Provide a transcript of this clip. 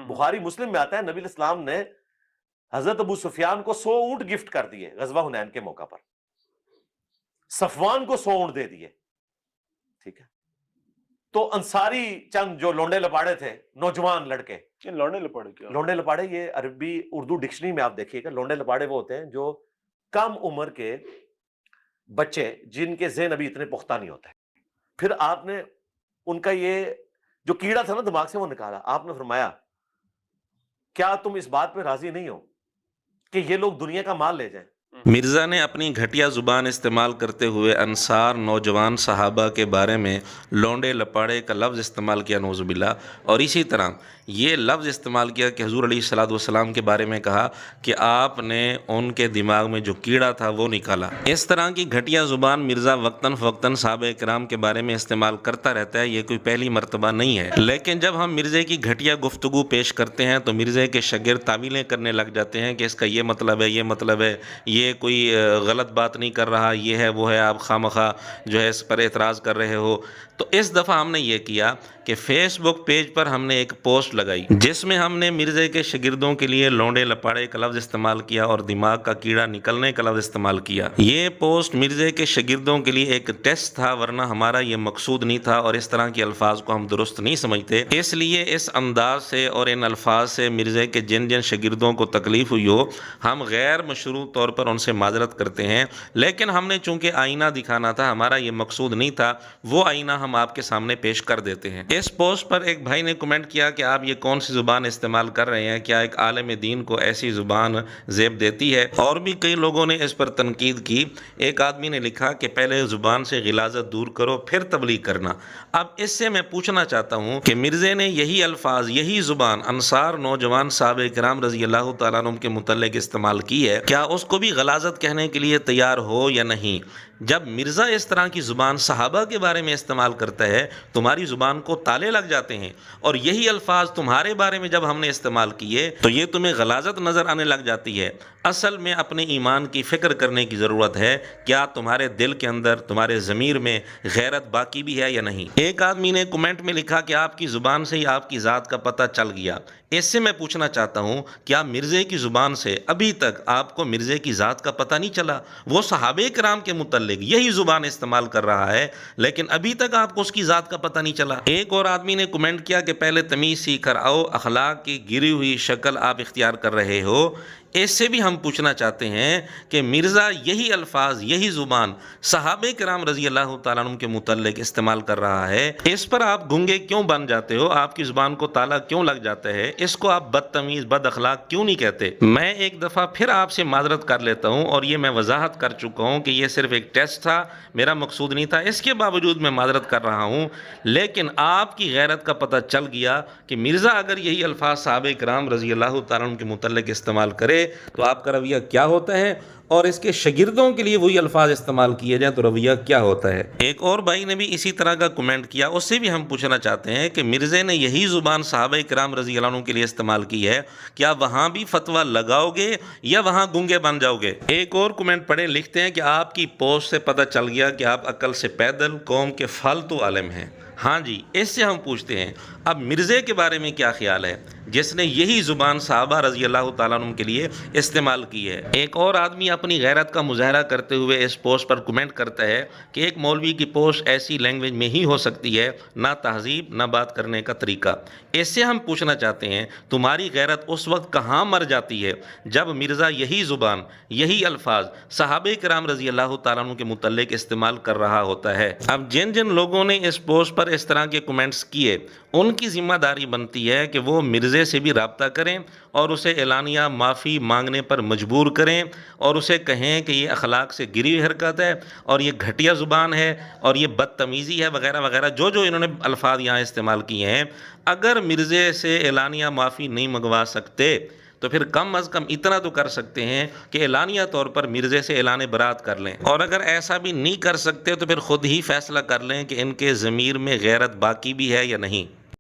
بخاری مسلم میں آتا ہے نبی علیہ السلام نے حضرت ابو سفیان کو 100 اونٹ گفٹ کر دیے غزوہ حنین کے موقع پر، صفوان کو 100 اونٹ دے دیے، ٹھیک ہے؟ تو انصاری چند جو لونڈے لپاڑے تھے، نوجوان لڑکے، لونڈے لپاڑے کیا؟ لونڈے لپاڑے یہ عربی اردو ڈکشنری میں آپ دیکھیے گا، لونڈے لپاڑے وہ ہوتے ہیں جو کم عمر کے بچے جن کے ذہن ابھی اتنے پختہ نہیں ہوتے۔ پھر آپ نے ان کا یہ جو کیڑا تھا نا دماغ سے وہ نکالا، آپ نے فرمایا کیا تم اس بات پہ راضی نہیں ہو کہ یہ لوگ دنیا کا مال لے جائیں؟ مرزا نے اپنی گھٹیا زبان استعمال کرتے ہوئے انصار نوجوان صحابہ کے بارے میں لونڈے لپاڑے کا لفظ استعمال کیا، نعوذ باللہ، اور اسی طرح یہ لفظ استعمال کیا کہ حضور علیہ الصلوۃ والسلام کے بارے میں کہا کہ آپ نے ان کے دماغ میں جو کیڑا تھا وہ نکالا۔ اس طرح کی گھٹیا زبان مرزا وقتاً فوقتاً صحابہ کرام کے بارے میں استعمال کرتا رہتا ہے، یہ کوئی پہلی مرتبہ نہیں ہے۔ لیکن جب ہم مرزے کی گھٹیا گفتگو پیش کرتے ہیں تو مرزے کے شاگرد تعویلیں کرنے لگ جاتے ہیں کہ اس کا یہ مطلب ہے، یہ مطلب ہے، یہ کوئی غلط بات نہیں کر رہا، یہ ہے وہ ہے، آپ خواہ جو ہے اس پر اعتراض کر رہے ہو۔ تو اس دفعہ ہم نے یہ کیا کہ فیس بک پیج پر ہم نے ایک پوسٹ لگائی جس میں ہم نے مرزے کے شاگردوں کے لیے لونڈے لپاڑے کا لفظ استعمال کیا اور دماغ کا کیڑا نکلنے کا لفظ استعمال کیا۔ یہ پوسٹ مرزے کے شاگردوں کے لیے ایک ٹیسٹ تھا، ورنہ ہمارا یہ مقصود نہیں تھا، اور اس طرح کے الفاظ کو ہم درست نہیں سمجھتے۔ اس لیے اس انداز سے اور ان الفاظ سے مرزے کے جن جن شاگردوں کو تکلیف ہوئی ہو، ہم غیر مشروع طور پر ان سے معذرت کرتے ہیں، لیکن ہم نے چونکہ آئینہ دکھانا تھا، ہمارا یہ مقصود نہیں تھا، وہ آئینہ ہم آپ کے سامنے پیش کر دیتے ہیں۔ اس پوسٹ پر ایک بھائی نے کمنٹ کیا کہ آپ یہ کون سی زبان استعمال کر رہے ہیں، کیا ایک عالم دین کو ایسی زبان زیب دیتی ہے؟ اور بھی کئی لوگوں نے اس پر تنقید کی۔ ایک آدمی نے لکھا کہ پہلے زبان سے غلاظت دور کرو پھر تبلیغ کرنا۔ اب اس سے میں پوچھنا چاہتا ہوں کہ مرزے نے یہی الفاظ، یہی زبان انصار نوجوان صحابہ کرام رضی اللہ تعالیٰ عنہم کے متعلق استعمال کی ہے، کیا اس کو بھی غلاظت کہنے کے لیے تیار ہو یا نہیں؟ جب مرزا اس طرح کی زبان صحابہ کے بارے میں استعمال کرتا ہے، تمہاری زبان کو تالے لگ جاتے ہیں، اور یہی الفاظ تمہارے بارے میں جب ہم نے استعمال کیے تو یہ تمہیں غلاظت نظر آنے لگ جاتی ہے۔ اصل میں اپنے ایمان کی فکر کرنے کی ضرورت ہے، کیا تمہارے دل کے اندر، تمہارے ضمیر میں غیرت باقی بھی ہے یا نہیں؟ ایک آدمی نے کمنٹ میں لکھا کہ آپ کی زبان سے ہی آپ کی ذات کا پتہ چل گیا۔ اس سے میں پوچھنا چاہتا ہوں، کیا مرزے کی زبان سے ابھی تک آپ کو مرزے کی ذات کا پتہ نہیں چلا؟ وہ صحابہ کرام کے متعلق یہی زبان استعمال کر رہا ہے، لیکن ابھی تک آپ کو اس کی ذات کا پتہ نہیں چلا۔ ایک اور آدمی نے کمنٹ کیا کہ پہلے تمیز سیکھ کر آؤ، اخلاق کی گری ہوئی شکل آپ اختیار کر رہے ہو۔ اس سے بھی ہم پوچھنا چاہتے ہیں کہ مرزا یہی الفاظ، یہی زبان صحابہ کرام رضی اللہ تعالیٰ عنہ کے متعلق استعمال کر رہا ہے، اس پر آپ گنگے کیوں بن جاتے ہو؟ آپ کی زبان کو تالا کیوں لگ جاتا ہے؟ اس کو آپ بدتمیز، بد اخلاق کیوں نہیں کہتے؟ میں ایک دفعہ پھر آپ سے معذرت کر لیتا ہوں، اور یہ میں وضاحت کر چکا ہوں کہ یہ صرف ایک ٹیسٹ تھا، میرا مقصود نہیں تھا، اس کے باوجود میں معذرت کر رہا ہوں۔ لیکن آپ کی غیرت کا پتہ چل گیا کہ مرزا اگر یہی الفاظ صحابہ کرام رضی اللہ تعالیٰ عنہ کے متعلق استعمال کرے تو آپ کا رویہ کیا ہوتا ہے، اور اس کے شاگردوں کے لیے وہی الفاظ استعمال کیے جائیں تو رویہ کیا ہوتا ہے۔ ایک اور بھائی نے بھی اسی طرح کا کمنٹ کیا، اس سے بھی ہم پوچھنا چاہتے ہیں کہ مرزے نے یہی زبان صحابہ کرام رضی اللہ عنہ کے لیے استعمال کی ہے، کیا وہاں بھی فتویٰ لگاؤ گے یا وہاں گنگے بن جاؤ گے؟ ایک اور کمنٹ پڑھیں، لکھتے ہیں کہ آپ کی پوسٹ سے پتہ چل گیا کہ آپ عقل سے پیدل قوم کے فالتو عالم ہیں۔ ہاں جی، اس سے ہم پوچھتے ہیں اب مرزے کے بارے میں کیا خیال ہے جس نے یہی زبان صحابہ رضی اللہ تعالیٰ عنہ کے لیے استعمال کی ہے؟ ایک اور آدمی اپنی غیرت کا مظاہرہ کرتے ہوئے اس پوسٹ پر کمنٹ کرتا ہے کہ ایک مولوی کی پوسٹ ایسی لینگویج میں ہی ہو سکتی ہے، نہ تہذیب نہ بات کرنے کا طریقہ۔ اس سے ہم پوچھنا چاہتے ہیں تمہاری غیرت اس وقت کہاں مر جاتی ہے جب مرزا یہی زبان، یہی الفاظ صحابہ کرام رضی اللہ تعالیٰ عنہ کے متعلق استعمال کر رہا ہوتا ہے۔ اب جن جن لوگوں نے اس پوسٹ پر اس طرح کے کمنٹس کیے، ان کی ذمہ داری بنتی ہے کہ وہ مرزے سے بھی رابطہ کریں اور اسے اعلانیہ معافی مانگنے پر مجبور کریں، اور اسے کہیں کہ یہ اخلاق سے گری ہوئی حرکت ہے اور یہ گھٹیا زبان ہے اور یہ بدتمیزی ہے وغیرہ وغیرہ، جو جو انہوں نے الفاظ یہاں استعمال کیے ہیں۔ اگر مرزے سے اعلانیہ معافی نہیں منگوا سکتے تو پھر کم از کم اتنا تو کر سکتے ہیں کہ اعلانیہ طور پر مرزے سے اعلان برات کر لیں، اور اگر ایسا بھی نہیں کر سکتے تو پھر خود ہی فیصلہ کر لیں کہ ان کے ضمیر میں غیرت باقی بھی ہے یا نہیں۔